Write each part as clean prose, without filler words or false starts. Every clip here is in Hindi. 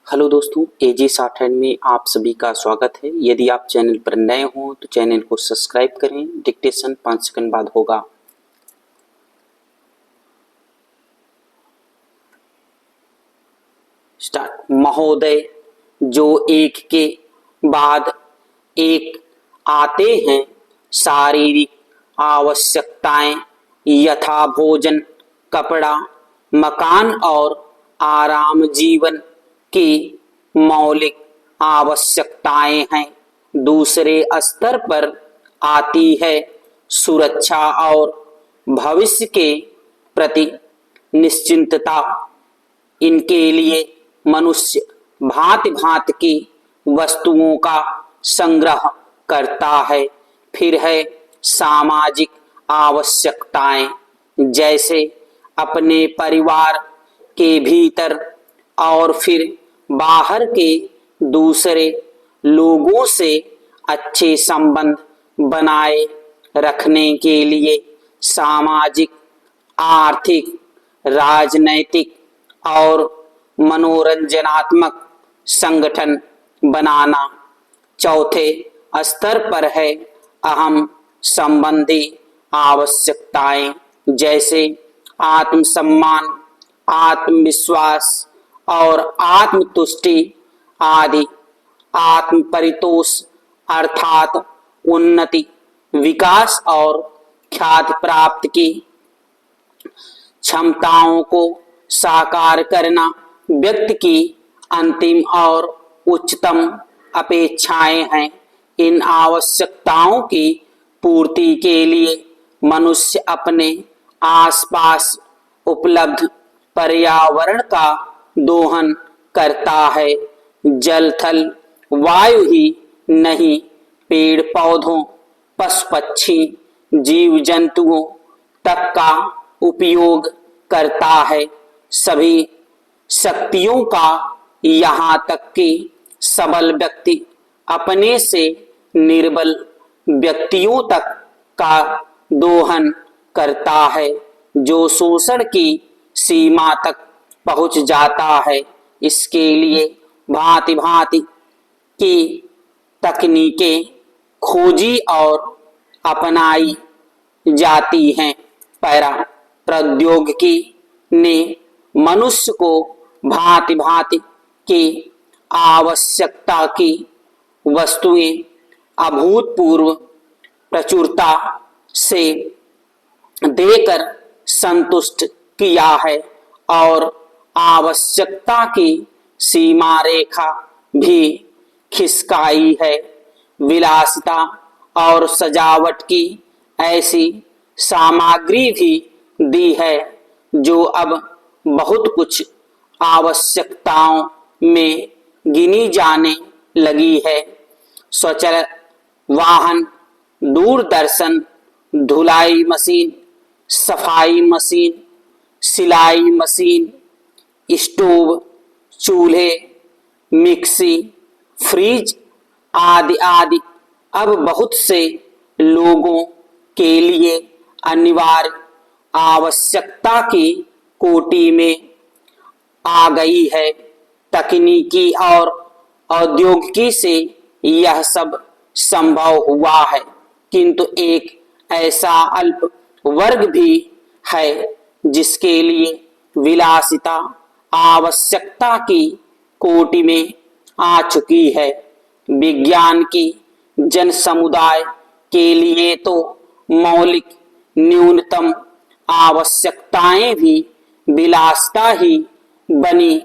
हेलो दोस्तों, एजी 60 में आप सभी का स्वागत है। यदि आप चैनल पर नए हों तो चैनल को सब्सक्राइब करें। डिक्टेशन 5 सेकंड बाद होगा। स्टार्ट। महोदय, जो एक के बाद एक आते हैं, शारीरिक आवश्यकताएं यथा भोजन, कपड़ा, मकान और आराम जीवन की मौलिक आवश्यकताएं हैं। दूसरे स्तर पर आती है सुरक्षा और भविष्य के प्रति निश्चिंतता। इनके लिए मनुष्य भांति भांति की वस्तुओं का संग्रह करता है। फिर है सामाजिक आवश्यकताएं, जैसे अपने परिवार के भीतर और फिर बाहर के दूसरे लोगों से अच्छे संबंध बनाए रखने के लिए सामाजिक, आर्थिक, राजनैतिक और मनोरंजनात्मक संगठन बनाना। चौथे स्तर पर है अहम संबंधी आवश्यकताएं, जैसे आत्मसम्मान, आत्मविश्वास और आत्मतुष्टि आदि। आत्म परितोष अर्थात उन्नति, विकास और ख्याति प्राप्त की क्षमताओं को साकार करना व्यक्ति की अंतिम और उच्चतम अपेक्षाएं हैं। इन आवश्यकताओं की पूर्ति के लिए मनुष्य अपने आसपास उपलब्ध पर्यावरण का दोहन करता है। जल थल वायु ही नहीं, पेड़ पौधों, पशु पक्षी, जीव जंतुओं तक का उपयोग करता है। सभी शक्तियों का, यहाँ तक कि सबल व्यक्ति अपने से निर्बल व्यक्तियों तक का दोहन करता है, जो शोषण की सीमा तक पहुंच जाता है। इसके लिए भांति भांति की तकनीकें खोजी और अपनाई जाती हैं। पैरा प्रौद्योगिकी ने मनुष्य को भांति भांति की आवश्यकता की वस्तुएं अभूतपूर्व प्रचुरता से देकर संतुष्ट किया है और आवश्यकता की सीमा रेखा भी खिसकाई है। विलासिता और सजावट की ऐसी सामग्री भी दी है जो अब बहुत कुछ आवश्यकताओं में गिनी जाने लगी है। स्वचालित वाहन, दूरदर्शन, धुलाई मशीन, सफाई मशीन, सिलाई मशीन, स्टोव, चूल्हे, मिक्सी, फ्रिज आदि आदि अब बहुत से लोगों के लिए अनिवार्य आवश्यकता की कोटि में आ गई है। तकनीकी और औद्योगिकी से यह सब संभव हुआ है, किंतु एक ऐसा अल्प वर्ग भी है जिसके लिए विलासिता आवश्यकता की कोटि में आ चुकी है। विज्ञान की जन समुदाय के लिए तो मौलिक न्यूनतम आवश्यकताएं भी विलासिता ही बनी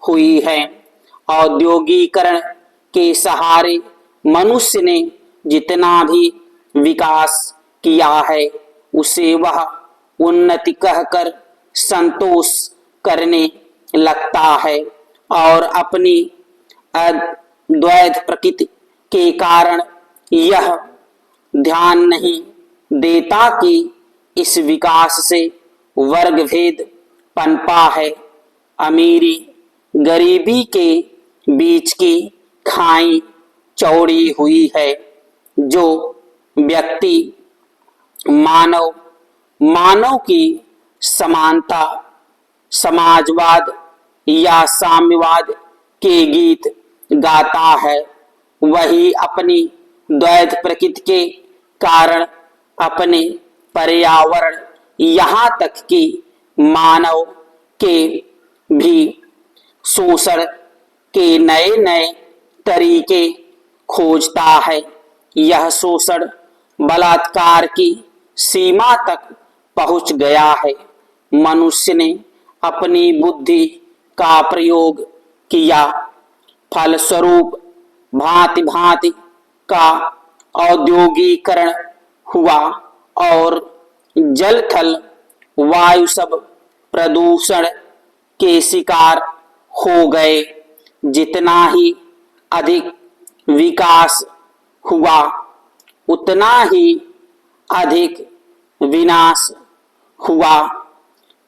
हुई है। औद्योगिकरण के सहारे मनुष्य ने जितना भी विकास किया है, उसे वह उन्नति कहकर संतोष करने लगता है और अपनी अद्वैत प्रकृति के कारण यह ध्यान नहीं देता कि इस विकास से वर्ग भेद पनपा है। अमीरी गरीबी के बीच की खाई चौड़ी हुई है। जो व्यक्ति मानव की समानता, समाजवाद या साम्यवाद के गीत गाता है, वही अपनी द्वैत प्रकृति के कारण अपने पर्यावरण यहाँ तक कि मानव के भी शोषण के नए नए तरीके खोजता है। यह शोषण बलात्कार की सीमा तक पहुंच गया है। मनुष्य ने अपनी बुद्धि का प्रयोग किया, फलस्वरूप भांति भांति का औद्योगिकरण हुआ और जल थल वायु सब प्रदूषण के शिकार हो गए। जितना ही अधिक विकास हुआ, उतना ही अधिक विनाश हुआ।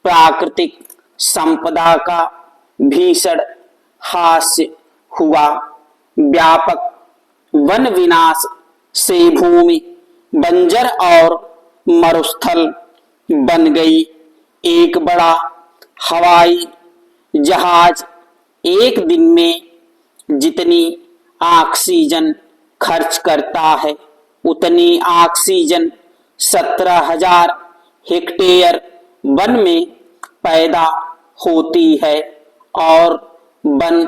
प्राकृतिक संपदा का भीषण हास्य हुआ। व्यापक वन विनाश से भूमि बंजर और मरुस्थल बन गई। एक बड़ा हवाई जहाज एक दिन में जितनी ऑक्सीजन खर्च करता है, उतनी ऑक्सीजन 17,000 हेक्टेयर वन में पैदा होती है और वन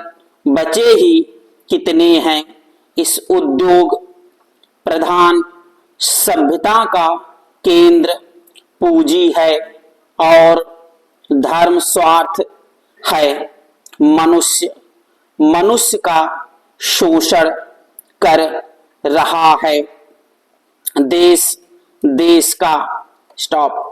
बचे ही कितने हैं। इस उद्योग प्रधान सभ्यता का केंद्र पूंजी है और धर्म स्वार्थ है। मनुष्य का शोषण कर रहा है। देश का स्टॉप।